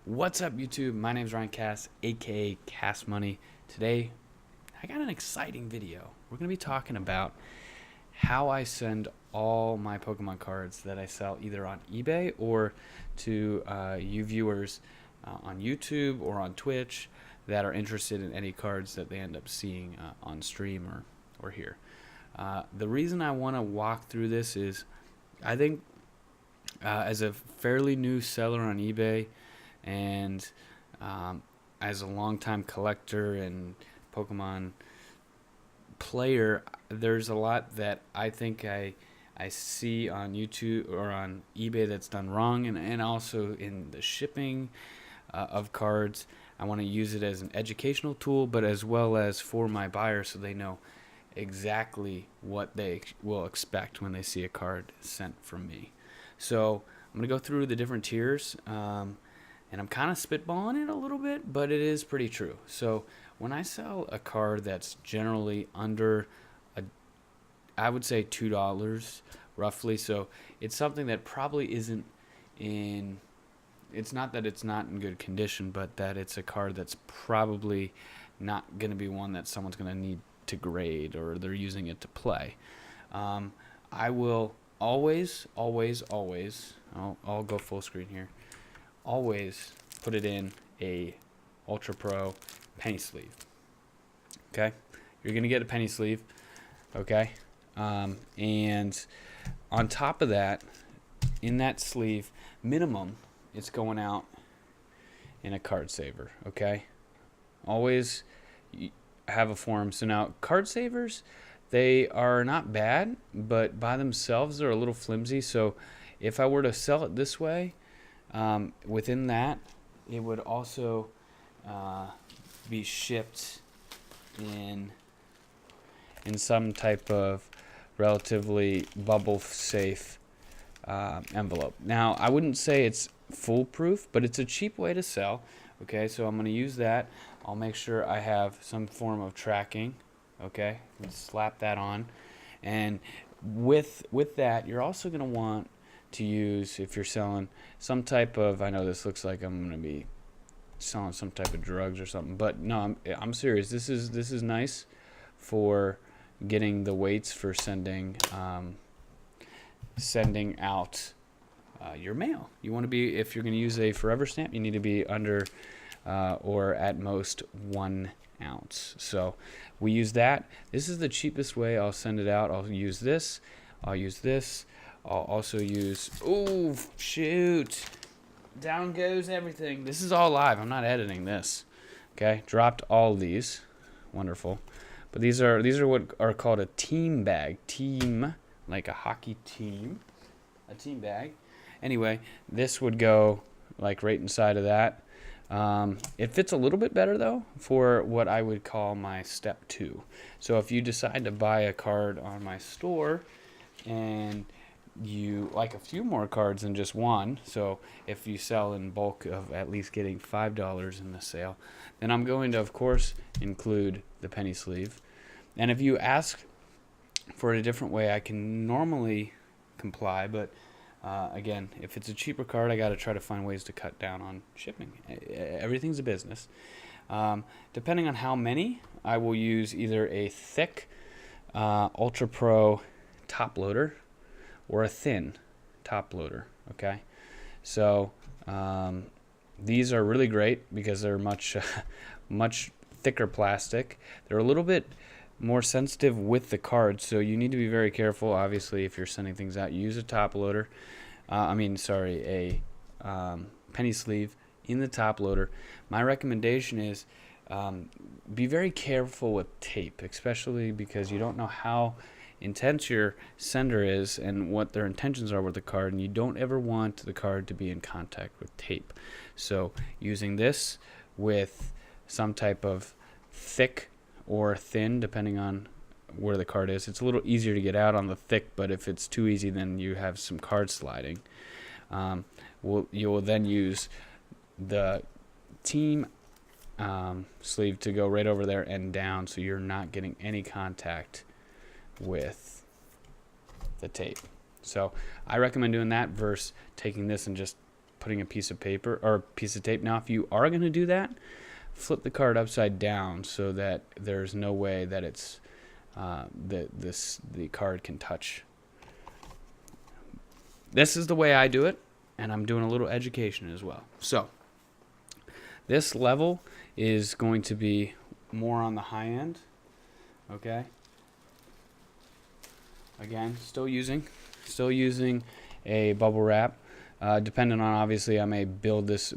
What's up, YouTube? My name is Ryan Cass, aka Cass Money. Today, I got an exciting video. We're going to be talking about how I send all my Pokemon cards that I sell either on eBay or to you viewers on YouTube or on Twitch that are interested in any cards that they end up seeing on stream or here. The reason I want to walk through this is I think as a fairly new seller on eBay, and as a longtime collector and Pokemon player, there's a lot that I think I see on YouTube or on eBay that's done wrong, and also in the shipping of cards. I want to use it as an educational tool, but as well as for my buyers so they know exactly what they will expect when they see a card sent from me. So I'm going to go through the different tiers. And I'm kind of spitballing it a little bit, but it is pretty true. So when I sell a card that's generally under, I would say $2 roughly. So it's something that probably isn't in, it's not that it's not in good condition, but that it's a card that's probably not going to be one that someone's going to need to grade or they're using it to play. I will always, I'll go full screen here. Always put it in a Ultra Pro penny sleeve. Okay, you're gonna get a penny sleeve. Okay, and on top of that, in that sleeve, minimum, it's going out in a card saver. Okay, always have a form. So now card savers, they are not bad, but by themselves they're a little flimsy. So if I were to sell it this way, within that, it would also be shipped in some type of relatively bubble safe envelope. Now, I wouldn't say it's foolproof, but it's a cheap way to sell. Okay, so I'm going to use that. I'll make sure I have some form of tracking. Okay, slap that on, and with that, you're also going to want to use, if you're selling some type of, I know this looks like I'm going to be selling some type of drugs or something, but no, I'm serious. This is nice for getting the weights for sending out your mail. You want to be, if you're going to use a forever stamp, you need to be under or at most 1 ounce. So we use that. This is the cheapest way I'll send it out. I'll use this. I'll also use, oh shoot, down goes everything. This is all live. I'm not editing this. Okay, dropped all these. Wonderful. But these are what are called a team bag. Team, like a hockey team. A team bag. Anyway, this would go like right inside of that. It fits a little bit better though for what I would call my step 2. So if you decide to buy a card on my store and you like a few more cards than just one, so if you sell in bulk of at least getting $5 in the sale, then I'm going to, of course, include the penny sleeve. And if you ask for it a different way, I can normally comply, but again, if it's a cheaper card, I got to try to find ways to cut down on shipping. Everything's a business. Depending on how many, I will use either a thick Ultra Pro top loader or a thin top loader. Okay, so these are really great because they're much thicker plastic. They're a little bit more sensitive with the card, so you need to be very careful. Obviously, if you're sending things out, use a top loader. A penny sleeve in the top loader. My recommendation is be very careful with tape, especially because you don't know how intense your sender is and what their intentions are with the card, and you don't ever want the card to be in contact with tape. So using this with some type of thick or thin, depending on where the card is, it's a little easier to get out on the thick, but if it's too easy, then you have some card sliding. You will then use the team sleeve to go right over there and down, so you're not getting any contact with the tape. So I recommend doing that versus taking this and just putting a piece of paper or a piece of tape. Now, if you are going to do that, flip the card upside down so that there's no way that it's the card can touch. This is the way I do it, and I'm doing a little education as well. So this level is going to be more on the high end. Okay. Again, still using a bubble wrap. Depending on, obviously, I may build this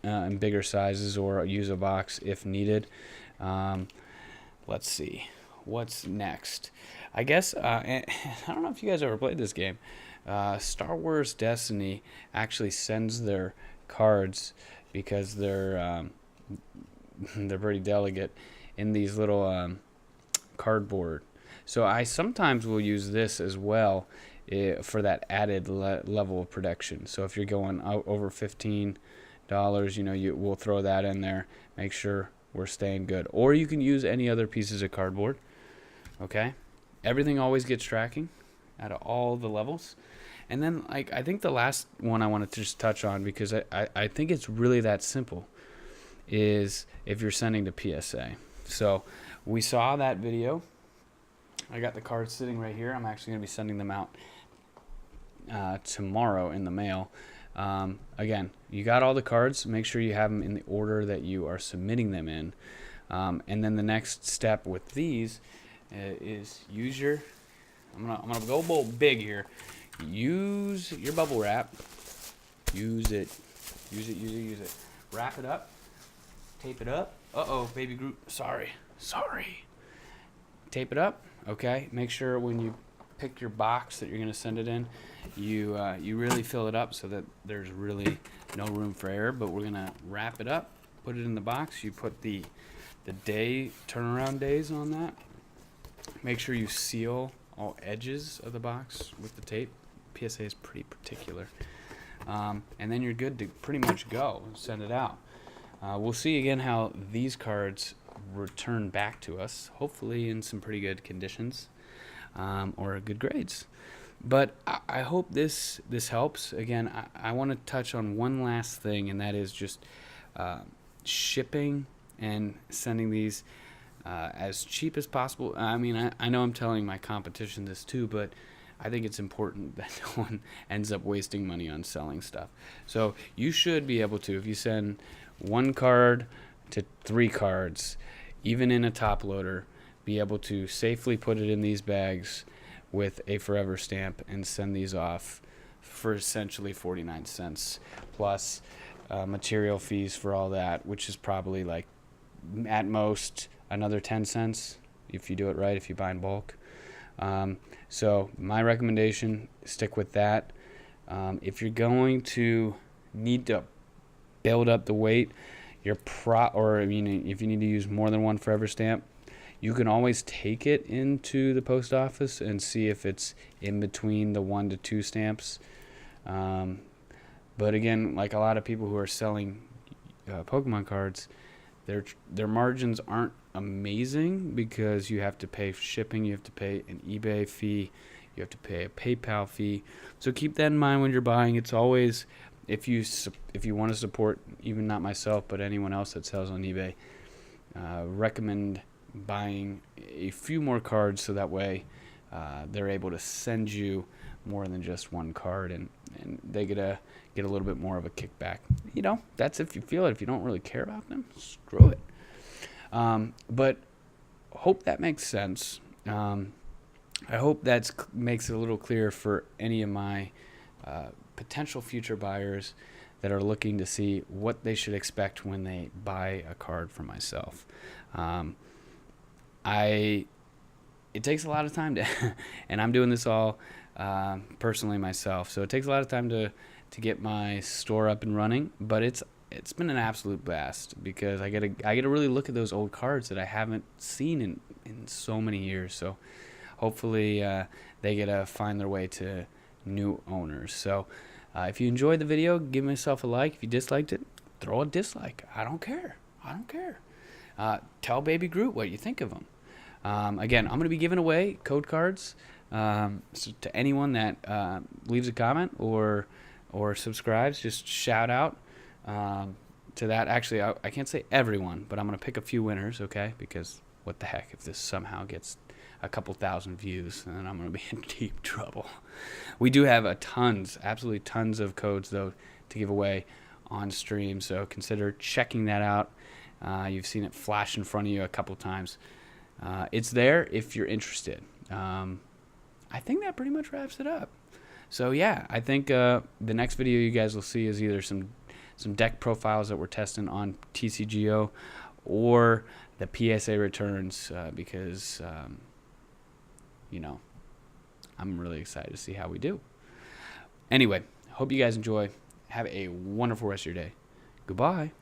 in bigger sizes or use a box if needed. Let's see what's next. I guess I don't know if you guys ever played this game. Star Wars Destiny actually sends their cards, because they're pretty delicate, in these little cardboard. So I sometimes will use this as well for that added level of protection. So if you're going over $15, we'll throw that in there. Make sure we're staying good. Or you can use any other pieces of cardboard. Okay, everything always gets tracking out of all the levels. And then, like, I think the last one I wanted to just touch on, because I think it's really that simple, is if you're sending to PSA. So we saw that video. I got the cards sitting right here. I'm actually going to be sending them out tomorrow in the mail. Again, you got all the cards. Make sure you have them in the order that you are submitting them in. And then the next step with these is use your. I'm gonna go a little big here. Use your bubble wrap. Use it. Wrap it up. Tape it up. Baby Groot. Sorry. Tape it up. Okay. Make sure when you pick your box that you're gonna send it in, you really fill it up so that there's really no room for error. But we're gonna wrap it up. Put it in the box. You put the day turnaround days on that. Make sure you seal all edges of the box with the tape. PSA is pretty particular. And then you're good to pretty much go and send it out. We'll see again how these cards return back to us, hopefully in some pretty good conditions or good grades. But I hope this helps. Again, I want to touch on one last thing, and that is just shipping and sending these as cheap as possible. I mean, I know I'm telling my competition this too, but I think it's important that no one ends up wasting money on selling stuff. So you should be able to, if you send 1 card to 3 cards, even in a top loader, be able to safely put it in these bags with a forever stamp and send these off for essentially 49 cents plus material fees for all that, which is probably like at most another 10 cents if you do it right, if you buy in bulk. So my recommendation, stick with that. If you're going to need to build up the weight, if you need to use more than 1 forever stamp, you can always take it into the post office and see if it's in between the 1 to 2 stamps. But again, like a lot of people who are selling Pokemon cards, their margins aren't amazing, because you have to pay for shipping, you have to pay an eBay fee, you have to pay a PayPal fee. So keep that in mind when you're buying. It's always, if you want to support, even not myself, but anyone else that sells on eBay, recommend buying a few more cards, so that way they're able to send you more than just 1 card, and they get a little bit more of a kickback. That's if you feel it. If you don't really care about them, screw it. But hope that makes sense. I hope that makes it a little clearer for any of my potential future buyers that are looking to see what they should expect when they buy a card from myself. It takes a lot of time to, and I'm doing this all personally myself, so it takes a lot of time to get my store up and running. But it's been an absolute blast, because I get to really look at those old cards that I haven't seen in so many years. So hopefully they get to find their way to new owners. So if you enjoyed the video, give myself a like. If you disliked it, throw a dislike. I don't care. Tell Baby Groot what you think of him. Again, I'm going to be giving away code cards so to anyone that leaves a comment or or subscribes, just shout out to that. Actually, I can't say everyone, but I'm going to pick a few winners, okay? Because what the heck if this somehow gets a couple thousand views, then I'm going to be in deep trouble. We do have absolutely tons of codes, though, to give away on stream, so consider checking that out. You've seen it flash in front of you a couple times. It's there if you're interested. I think that pretty much wraps it up. So yeah, I think the next video you guys will see is either some deck profiles that we're testing on TCGO or the PSA returns, because I'm really excited to see how we do. Anyway, hope you guys enjoy. Have a wonderful rest of your day. Goodbye.